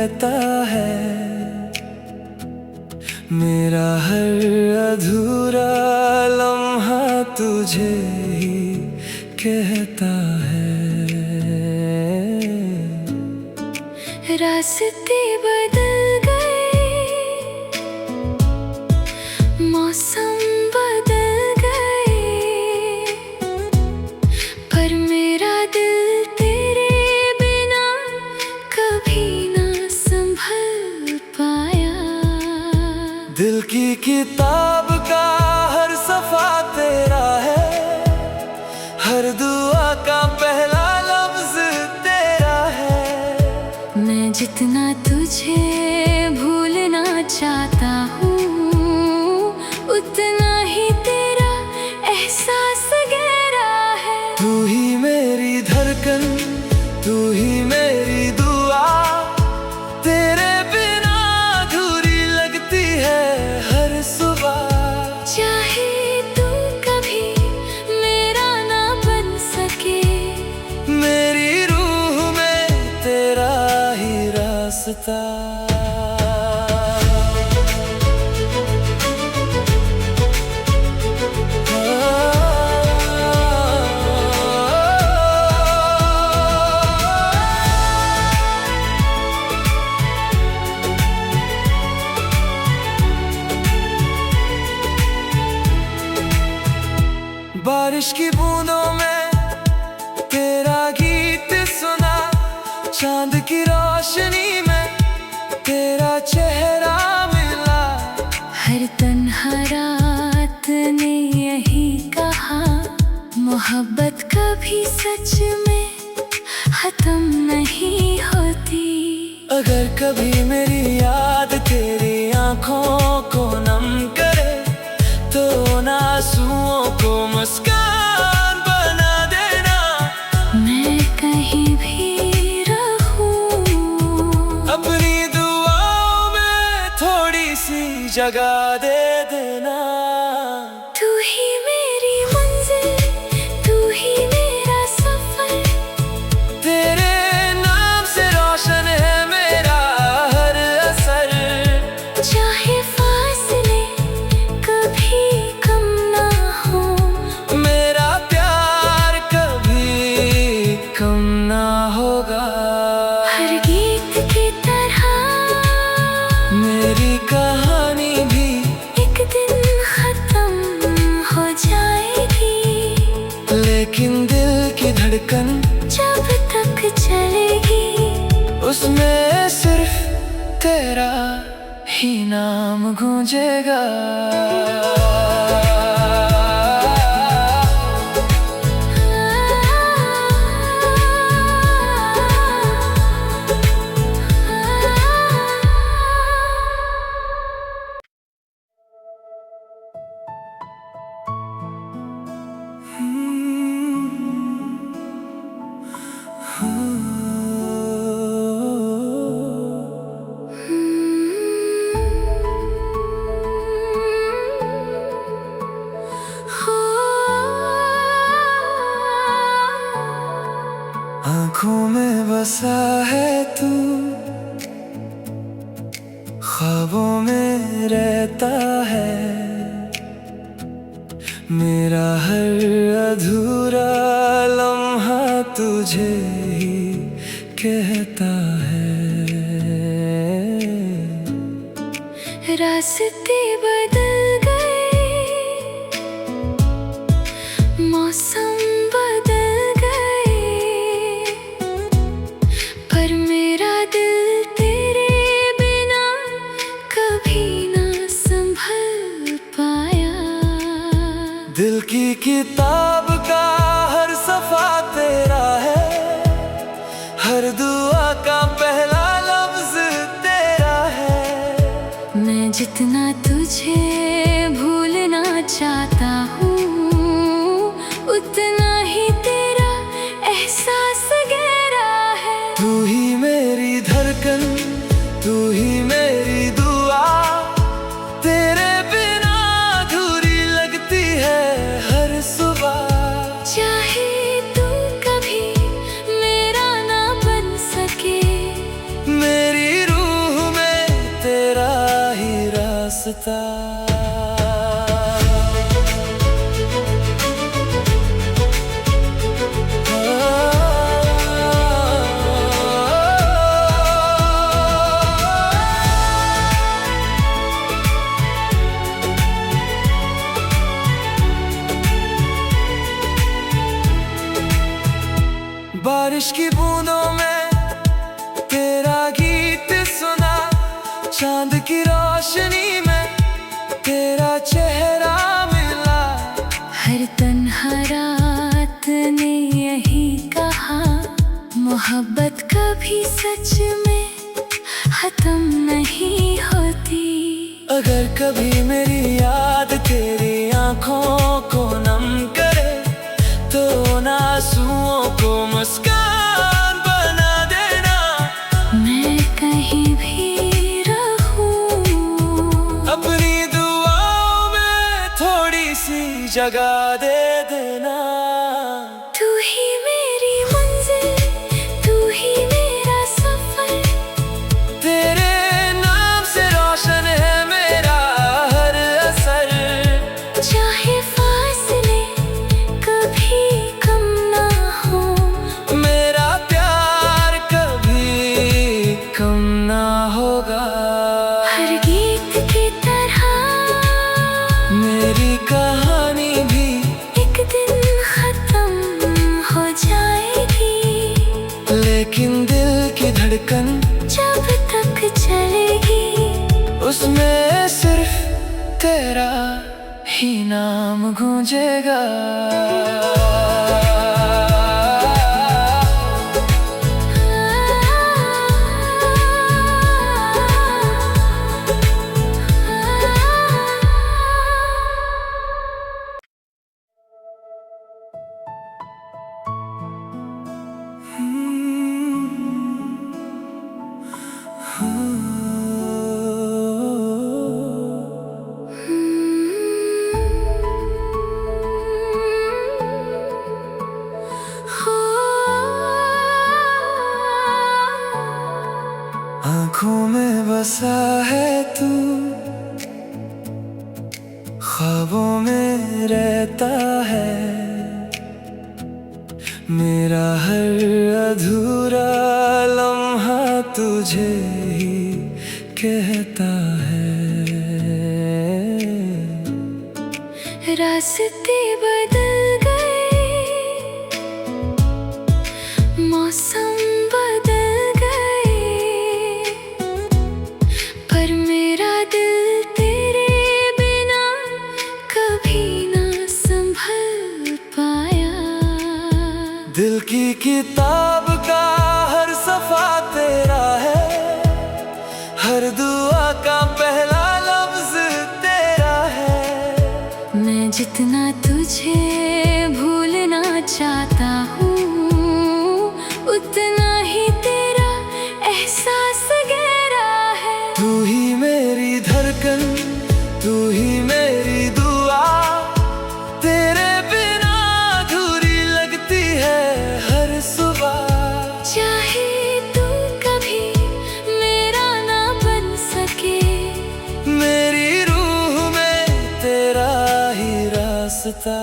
रहता है, मेरा हर अधूरा लम्हा तुझे ही कहता है। रास्ते बदल गए, मौसम बदल गए, पर मेरा दिल तेरे बिना कभी ना संभल पाया। दिल की किताब का हर सफा तेरा है, हर दुआ का पहला लफ्ज तेरा है। मैं जितना तुझे भूलना चाहता हूँ, उतना ही तेरा एहसास गहरा है। तू ही मेरी धड़कन, तू ही मेरी दुआ, तेरे बिना अधूरी लगती है हर सुबह। चाहे तू कभी मेरा ना बन सके, मेरी रूह में तेरा ही रास्ता। बारिश की बूंदों में तेरा गीत सुना, चांद की रोशनी में तेरा चेहरा मिला। हर तन्हा रात ने यही कहा, मोहब्बत कभी सच में खत्म नहीं होती। अगर कभी मेरी याद तेरी आंखों को नम करे, तो उन आंसुओं को मुस्कान बना देना। मैं कहीं भी रहूं, अपनी दुआओं में थोड़ी सी जगह दे देना। तू ही मेरी मंजिल, तू ही मेरा सफर, तेरे नाम से रोशन है मेरा हर असर। चाहे फासले कभी कम ना हो, मेरा प्यार कभी कम ना होगा। हर गीत की तरह मेरी कहानी भी एक दिन खत्म हो जाएगी, लेकिन दिल की धड़कन जब तक चलेगी, उसमें सिर्फ तेरा ही नाम गूंजेगा। आँखों में बसा है तू, ख्वाबों में रहता है, मेरा हर अधूरा लम्हा तुझे ही कहता है। रास्ते बदल गए, मौसम बदल गए, पर मेरा दिल तेरे बिना कभी ना संभल पाया। दिल की किताब का हर सफा तेरा है, हर दुआ का पहला लफ्ज तेरा है। मैं जितना तुझे भूलना चाहता हूँ, उतना ही तेरा एहसास गहरा है। तू ही मेरी धड़कन, तू ही मेरी दुआ, तेरे बिना अधूरी लगती है हर सुबह। चाहे तू कभी मेरा ना बन सके, मेरी रूह रास्ता। बारिश की बूंदों में तेरा गीत सुना, चांद की रोशनी में तेरा चेहरा मिला। हर तन्हा रात ने यही कहा, मोहब्बत कभी सच में खत्म नहीं होती। अगर कभी मेरी याद तेरी आंखों को नम करे, तो उन आंसुओं को मुस्कान बना देना। मैं कहीं भी रहूं, अपनी दुआओं में थोड़ी सी जगह दे देना। तू ही मेरी मंजिल, तू ही मेरा सफर, तेरे नाम से रोशन है मेरा हर असर। चाहे फासले कभी कम ना हो, मेरा प्यार कभी कम ना होगा। हर गीत की तरह मेरी कहानी भी एक दिन खत्म हो जाएगी, लेकिन दिल की धड़कन जब तक चलेगी। उसमें सिर्फ तेरा ही नाम गूंजेगा। आँखों में बसा है तू, ख्वाबों में रहता है। मेरा हर अधूरा लम्हा तुझे ही कहता है। रास्ते बदल गए, मौसम बदल गए, पर मेरा दिल तेरे बिना कभी ना संभल पाया। दिल की किताब का हर सफा तेरा है, हर दुआ का पहला लफ्ज तेरा है। मैं जितना तुझे भूलना चाहता हूँ, उतना ही तेरा एहसास गहरा है। तू ही मेरी धड़कन, तू ही मेरी दुआ, तेरे बिना अधूरी लगती है हर सुबह। चाहे तू कभी मेरा ना बन सके, मेरी रूह में तेरा ही रास्ता।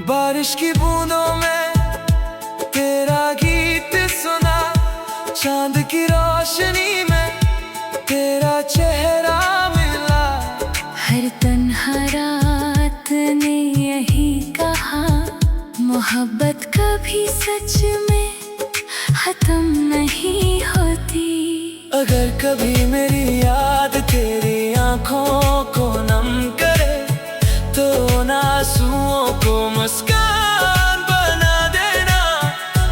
बारिश की बूंदों में तेरा गीत सुना, चांद की रोशनी में तेरा चेहरा मिला। हर तन्हा रात ने यही कहा, मोहब्बत कभी सच में खत्म नहीं होती। अगर कभी मेरी याद तेरी आंखों को नम करे, तो उन आंसुओं को मुस्कान बना देना।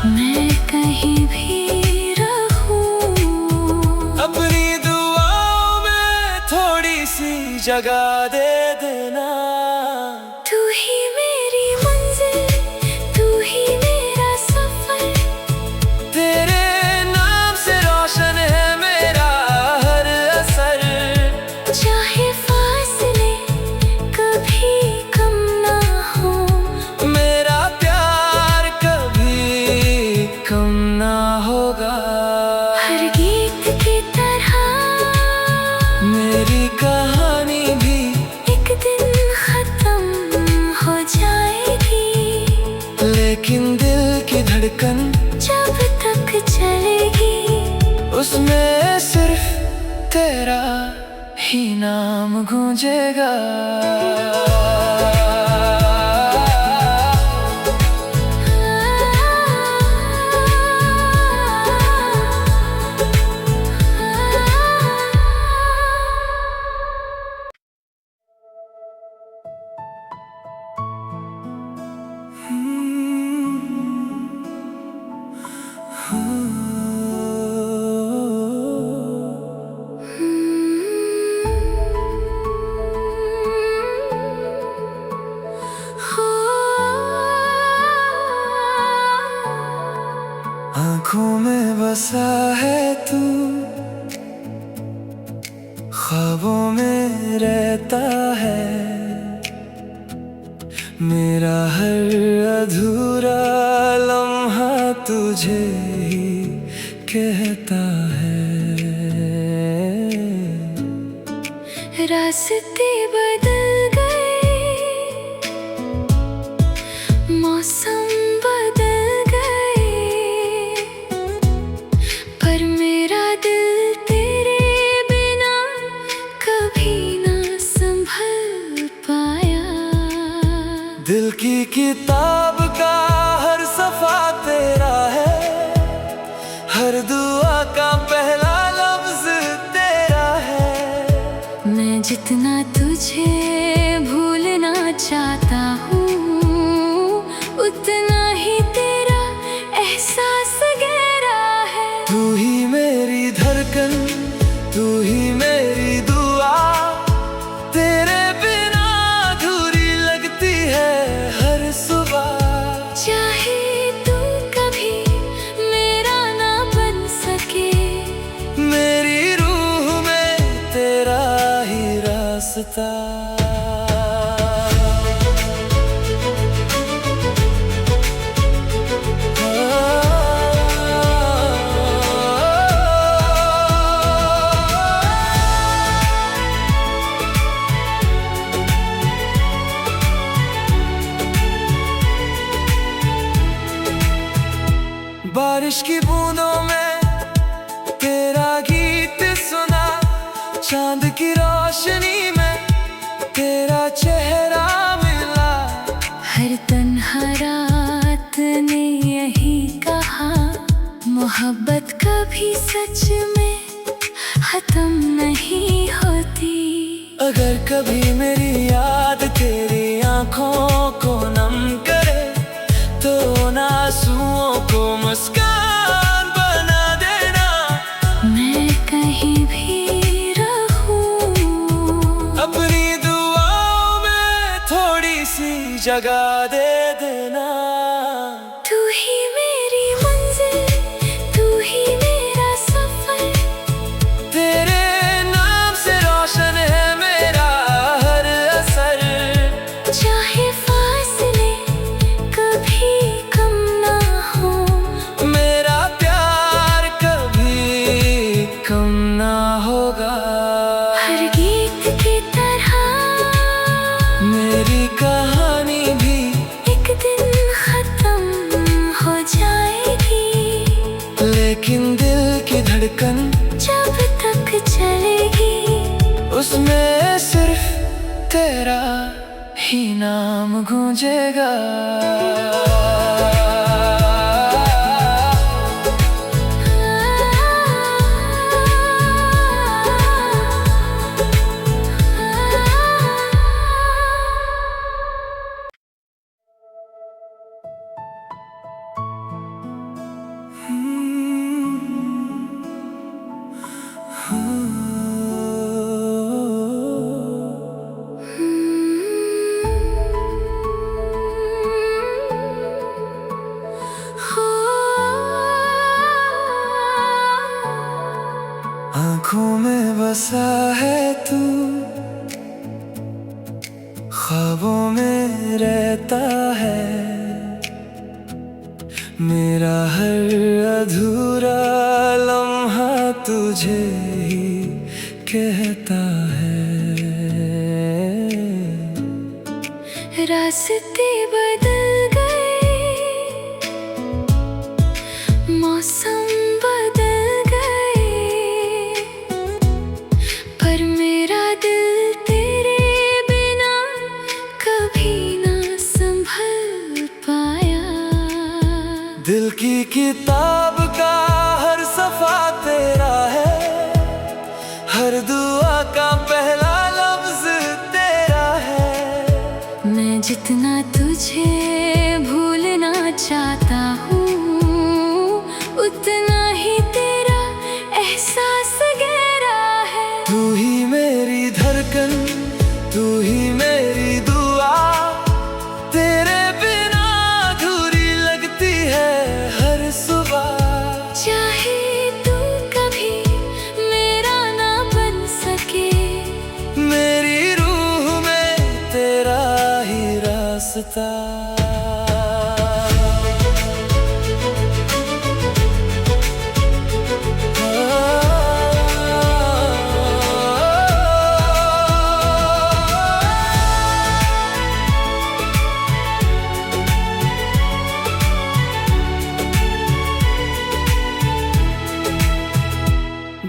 मैं कहीं भी रहूं, अपनी दुआओं में थोड़ी सी जगह दे देना। तू ही मेरी मंजिल, तू ही मेरा सफर, लेकिन दिल की धड़कन जब तक चलेगी उसमें सिर्फ तेरा ही नाम गूंजेगा। आँखों में बसा है तू, ख्वाबों में रहता है, मेरा हर अधूरा लम्हा तुझे ही कहता है। रास्ते बदल गए, मौसम बदल गए, पर मेरा दिल तेरे बिना कभी ना संभल पाया। दिल की किताब का हर सफा तेरा है, हर दुआ का पहला लफ्ज तेरा है। मैं जितना तुझे भूलना चाहता हूँ, उतना ही तेरा एहसास गहरा है। तू ही मेरी धड़कन, तू ही मेरी दुआ, तेरे बिना अधूरी लगती है हर सुबह। चाहे तू कभी मेरा ना बन सके, मेरी रूह में तेरा ही रास्ता। बारिश की बूंदों में तेरा गीत सुना, चांद की रोशनी में तेरा चेहरा मिला। हर तन्हा रात ने यही कहा, मोहब्बत कभी सच में खत्म नहीं होती। अगर कभी मेरी याद तेरी आंखों को नम करे, तो उन आंसुओं को मुस्कान बना देना। मैं कहीं भी रहूं, अपनी दुआओं में थोड़ी सी जगह दे देना। तू ही मेरी मंजिल, तू ही मेरा सफर, तेरे नाम से रोशन है मेरा हर असर। चाहे फासले कभी कम ना हो, मेरा प्यार कभी कम ना होगा। हर गीत की तरह मेरी कहानी भी एक दिन खत्म हो जाएगी, लेकिन दिल की धड़कन जब तक चलेगी उसमें सिर्फ तेरा ही नाम गूंजेगा। आँखों में बसा है तू, ख्वाबों में रहता है, मेरा हर अधूरा लम्हा तुझे ही कहता है। रास्ते बदल गए, पाया। दिल की किताब का हर सफा तेरा है, हर दुआ का पहला लफ्ज तेरा है। मैं जितना तुझे भूलना चाहता हूँ, उतना ही तेरा एहसास गहरा है। तू ही मेरी धड़कन, तू ही मेरी दुआ, तेरे बिना अधूरी लगती है हर सुबह। चाहे तू कभी मेरा ना बन सके, मेरी रूह में तेरा ही रास्ता।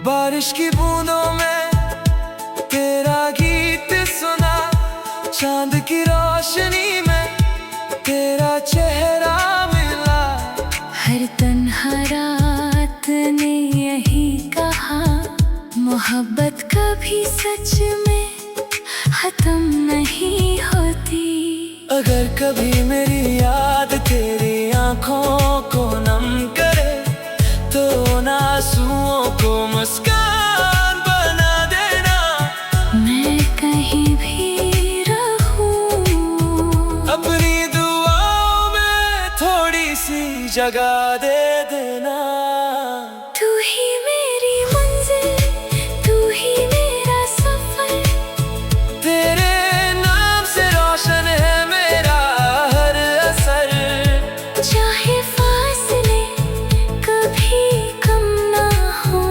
बारिश की बूंदों में तेरा गीत सुना, चांद की रोशनी में तेरा चेहरा मिला। हर तन्हा रात ने यही कहा, मोहब्बत कभी सच में खत्म नहीं होती। अगर कभी मेरी याद तेरी आंखों को नम करे, तो उन आंसुओं को मुस्कान बना देना। मैं कहीं भी रहूं, अपनी दुआओं में थोड़ी सी जगह दे देना। तू ही मेरी मंजिल, तू ही मेरा सफर, तेरे नाम से रोशन है मेरा हर असर। चाहे फासले कभी कम ना हो,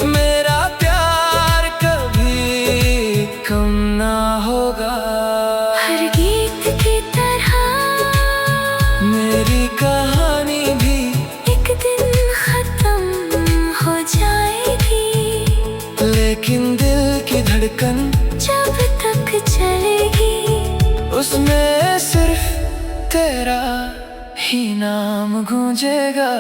मेरा प्यार कभी कम ना होगा। हर गीत की तरह मेरी कहानी भी एक दिन खत्म हो जाएगी, लेकिन दिल की धड़कन जब तक चलेगी, उसमें सिर्फ तेरा ही नाम गूंजेगा।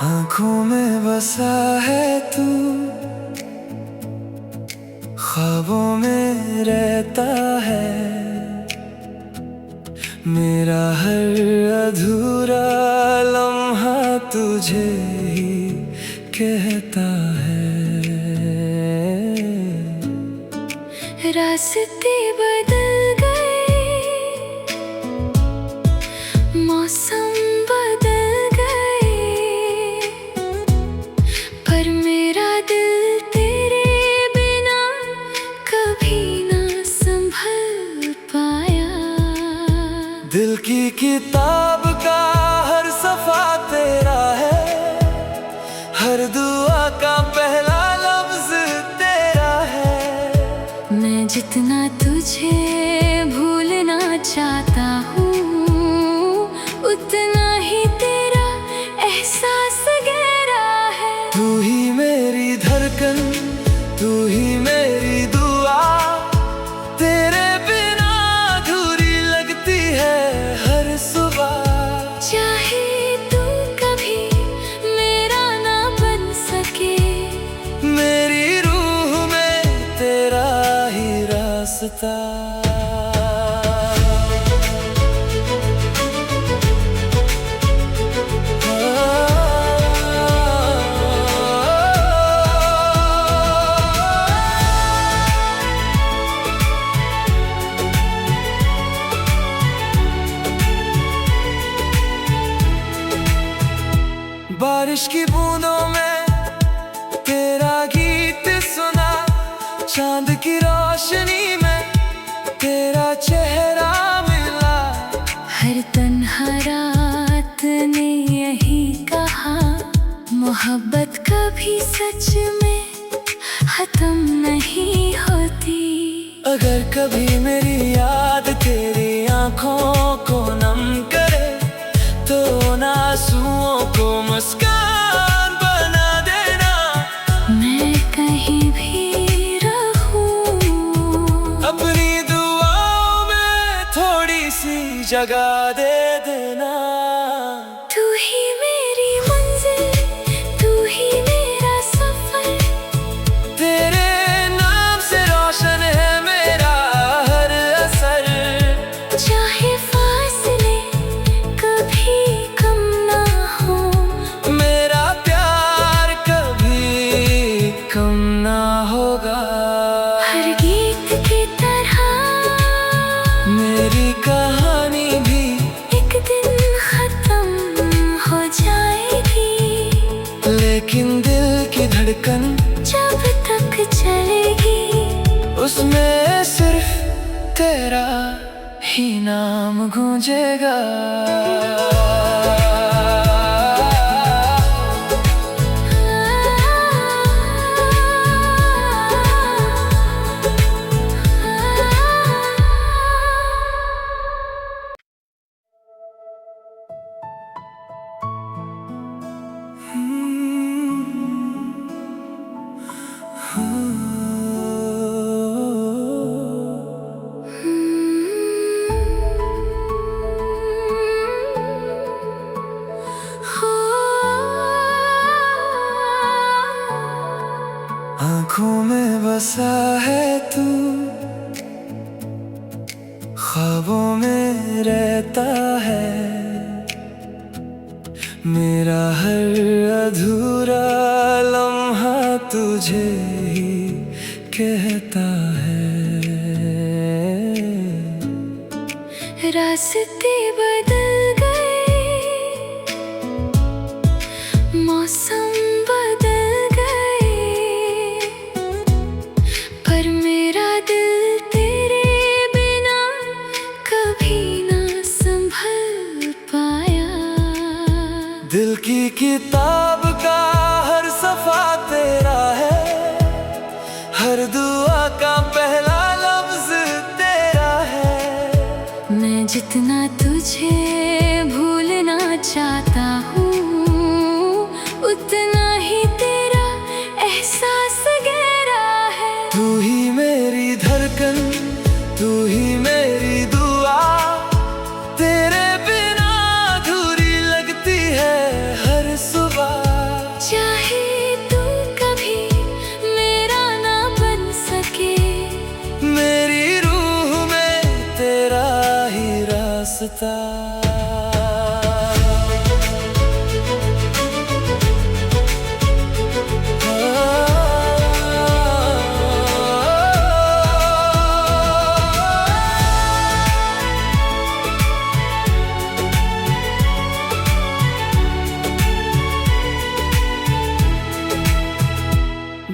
आँखों में बसा है तू, ख्वाबों में रहता है, मेरा हर अधूरा लम्हा तुझे ही कहता है। रास्ते बदल गए, मौसम बदल गए, पर मेरा दिल तेरे बिना कभी ना संभल पाया। दिल की किताब का हर सफा तेरा है, हर दुआ का पहला लफ्ज तेरा है। मैं जितना तुझे भूलना चाहता हूँ, उतना ही तेरा एहसास गहरा है। तू ही मेरी धड़कन, तू ही मेरी दुआ, तेरे बिना अधूरी लगती है हर सुबह। चाहे तू कभी मेरा ना बन सके, मेरी रूह में तेरा ही रास्ता। बारिश की बूंदों में तेरा गीत सुना, चांद की रोशनी में तेरा चेहरा मिला। हर तन्हा रात ने यही कहा, मोहब्बत कभी सच में खत्म नहीं होती। अगर कभी मेरी याद तेरी आंखों को नम करे, तो उन आंसुओं को मुस्कान बना देना। मैं कहीं भी रहूं, अपनी दुआओं में थोड़ी सी जगह दे देना। तू ही मेरी मंजिल, तू ही मेरा सफर, तेरे नाम से रोशन है मेरा हर असर। चाहे फासले कभी कम ना हो, मेरा प्यार कभी कम ना होगा। हर गीत की तरह मेरी कहानी भी एक दिन खत्म हो जाएगी। लेकिन दिल की धड़कन जब तक चलेगी, उसमें सिर्फ तेरा ही नाम गूंजेगा। आँखों में बसा है तू, ख्वाबों में रहता है। मेरा हर अधूरा लम्हा तुझे ही कहता है। रास्ते बदल गए, मौसम बदल गए, पर मेरा दिल तेरे बिना कभी ना संभल पाया। दिल की किताब का हर सफा तेरा है, हर दुआ का पहला लफ्ज तेरा है। मैं जितना तुझे भूलना चाहता हूँ, उतना ही तेरा एहसास गहरा है। तू ही मेरी धड़कन, तू ही मेरी दुआ, तेरे बिना अधूरी लगती है हर सुबह। चाहे तू कभी मेरा ना बन सके, मेरी रूह में तेरा ही रास्ता।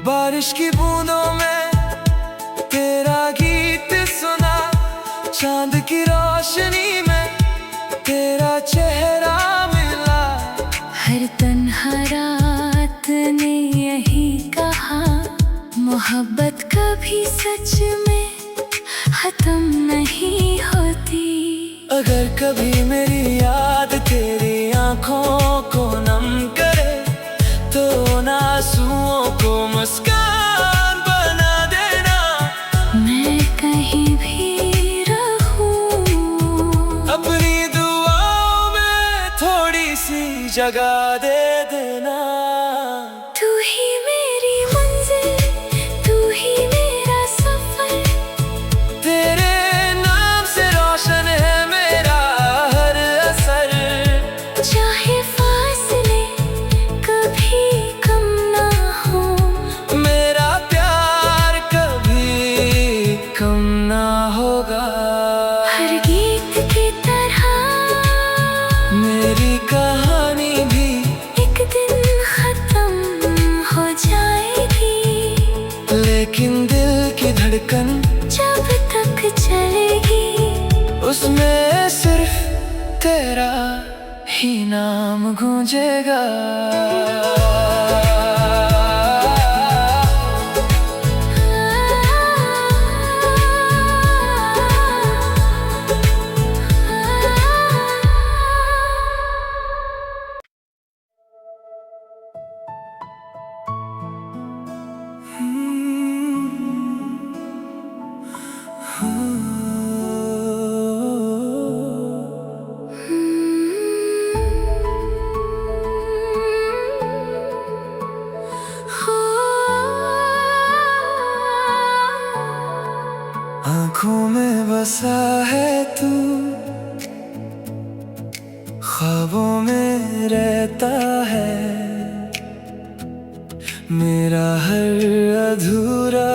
बारिश की बूंदों में तेरा गीत सुना, चांद की रोशनी में तेरा चेहरा मिला। हर तन्हा रात ने यही कहा, मोहब्बत कभी सच में खत्म नहीं होती। अगर कभी मेरी याद तेरी आंखों को नम करे, तो उन आंसुओं को मुस्कान बना देना। मैं कहीं भी रहूं, अपनी दुआओं में थोड़ी सी जगह दे देना। तू ही मेरी मंजिल, तू ही मेरा सफर, तेरे नाम से रोशन है मेरा हर असर। चाहे फासले कभी कम ना हो, मेरा प्यार कभी कम ना होगा। हर गीत की तरह मेरी कहानी भी धड़कन जब तक चलेगी उसमें सिर्फ तेरा ही नाम गूंजेगा। आँखों में बसा है तू, ख्वाबों में रहता है, मेरा हर अधूरा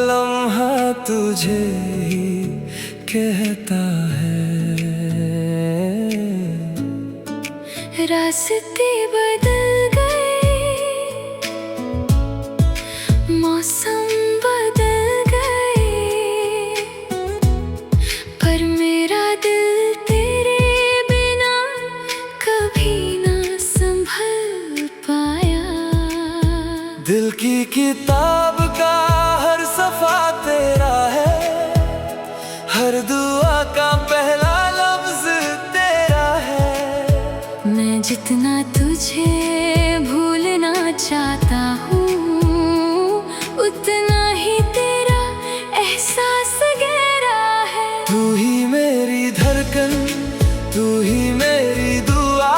लम्हा तुझे ही कहता है। रास्ते बदल गए, मौसम बदल गए, पर मेरा दिल तेरे बिना कभी ना संभल पाया। दिल की किताब का हर सफा तेरा है, हर दुआ का पहला लफ्ज तेरा है। मैं जितना तुझे भूलना चाहता हूँ, उतना ही तेरा एहसास गहरा है। तू ही मेरी धड़कन, तू ही मेरी दुआ,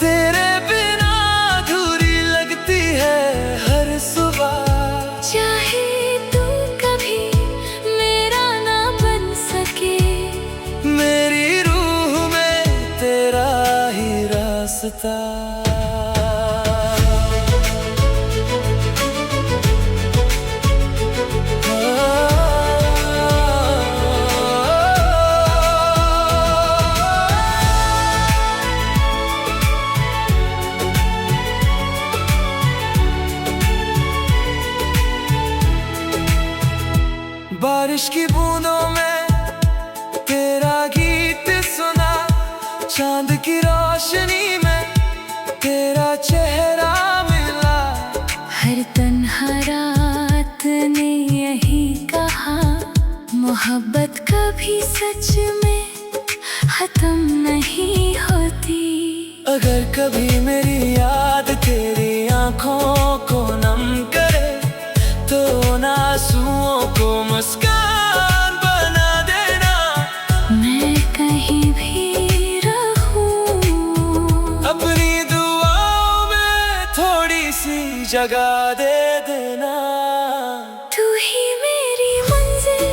तेरे बिना अधूरी लगती है हर सुबह। चाहे तू कभी मेरा ना बन सके, मेरी रूह में तेरा ही रास्ता। बारिश की बूंदों में तेरा गीत सुना, चांद की रोशनी में तेरा चेहरा मिला। हर तन्हा रात ने यही कहा, मोहब्बत कभी सच में खत्म नहीं होती। अगर कभी मेरी याद तेरी आंखों को नम करे, तो उन आंसुओं को मुस्कान बना देना। मैं कहीं भी रहूं, अपनी दुआओं में थोड़ी सी जगह दे देना। तू ही मेरी मंजिल,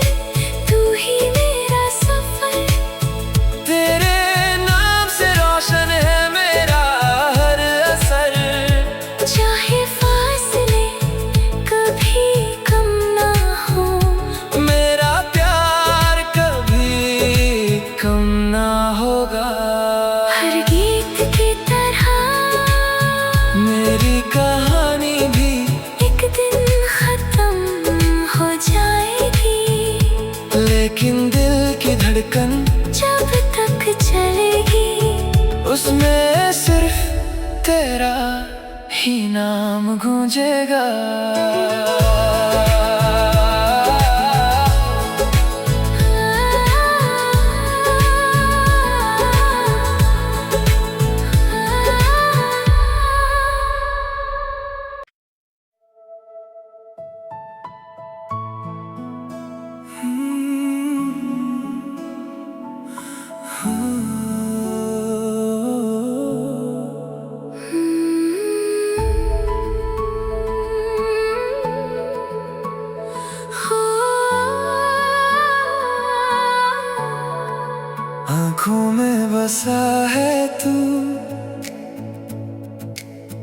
तू ही मेरा सफर, तेरे नाम से रोशन है मेरा हर असर। चाहे फासले कभी कम ना हो, मेरा प्यार कभी कम ना होगा। हर गीत की तरह मेरी कहानी भी एक दिन खत्म हो जाएगी। लेकिन दिल की धड़कन जब तक चलेगी उसमें सिर्फ तेरा ही नाम गूंजेगा। आँखों में बसा है तू,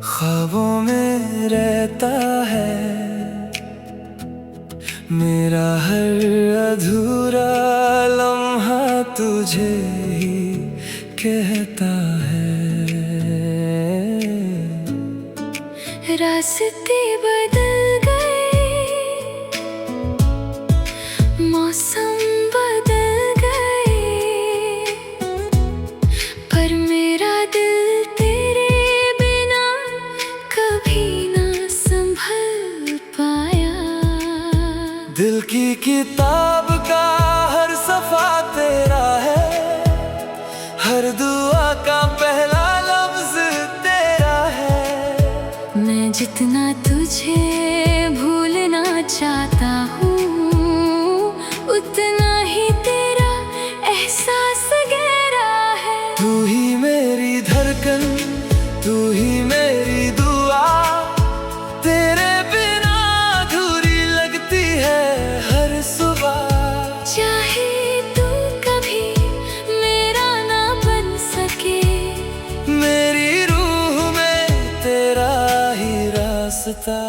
ख्वाबों में रहता है, मेरा हर अधूरा लम्हा तुझे ही कहता है। रास्ते बदल गए, मौसम बदल गए, पर मेरा दिल तेरे बिना कभी ना संभल पाया। दिल की किताब का हर सफा तेरा है, हर दुआ का पहला लफ्ज तेरा है। मैं जितना तुझे भूलना चाहता हूँ, उतना ही तेरा एहसास गहरा है। तू ही मेरी धड़कन, तू ही मेरी दुआ, तेरे बिना अधूरी लगती है हर सुबह। चाहे तू कभी मेरा ना बन सके, मेरी रूह में तेरा ही रास्ता।